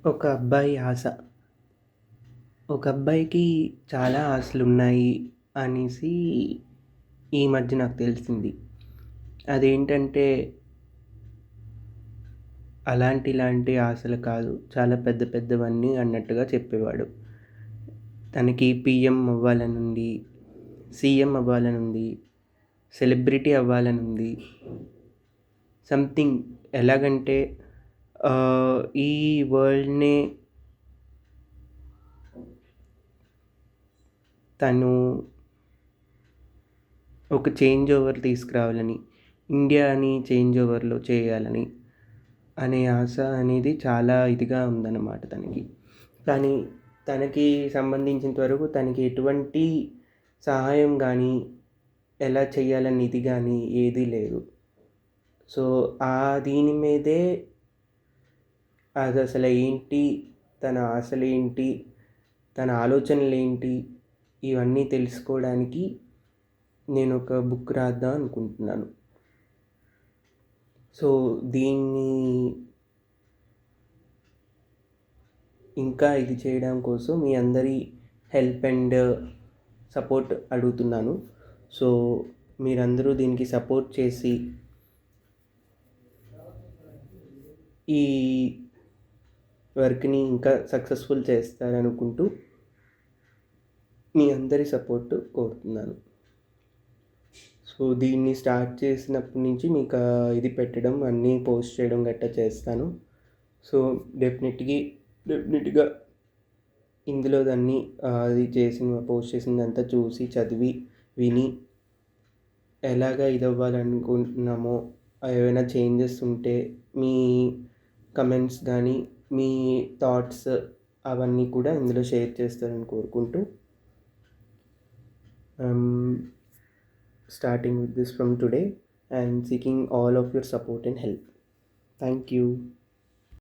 ఒక అబ్బాయి ఆశ. ఒక అబ్బాయికి చాలా ఆశలున్నాయి అనేసి ఈ మధ్య నాకు తెలిసింది. అదేంటంటే ఇలాంటి ఆశలు కాదు. చాలా పెద్ద పెద్దవన్నీ అన్నట్టుగా చెప్పేవాడు. తనకి పీఎం అవ్వాలనుంది, సీఎం అవ్వాలనుంది, సెలబ్రిటీ అవ్వాలనుంది. సంథింగ్ ఎలాగంటే ఈ వరల్డ్‌నే తను ఒక చేంజ్ ఓవర్ తీసుకురావాలని, ఇండియాని చేంజ్ ఓవర్‌లో చేయాలని అనే ఆశ అనేది చాలా ఇదిగా ఉందన్నమాట తనకి. కానీ తనకి సంబంధించినంత వరకు తనకి ఎటువంటి సహాయం గానీ, ఎలా చేయాలని ఇది గానీ ఏదీ లేదు. సో, దీని మీదే అదసలు ఏంటి, తన ఆశలేంటి, తన ఆలోచనలేంటి, ఇవన్నీ తెలుసుకోవడానికి నేనొక బుక్ రాద్దాం అనుకుంటున్నాను. సో, దీన్ని ఇంకా ఇది చేయడం కోసం మీ అందరి హెల్ప్ అండ్ సపోర్ట్ అడుగుతున్నాను. సో, మీరందరూ దీనికి సపోర్ట్ చేసి ఈ వర్క్‌ని ఇంకా సక్సెస్‌ఫుల్ చేస్తారనుకుంటూ మీ అందరి సపోర్ట్ కోరుతున్నాను. సో, దీన్ని స్టార్ట్ చేసినప్పటి నుంచి మీకు ఇది పెట్టడం, అన్నీ పోస్ట్ చేయడం గట్టా చేస్తాను. సో, డెఫినెట్‌గా ఇందులో దాన్ని అది పోస్ట్ చేసిందంతా చూసి, చదివి, విని ఎలాగా ఇదవ్వాలనుకుంటున్నామో, ఏవైనా చేంజెస్ ఉంటే మీ కమెంట్స్ గానీ, మీ థాట్స్ అవన్నీ కూడా ఇందులో షేర్ చేస్తారని కోరుకుంటూ starting with this from today and seeking all of your support and help. Thank you.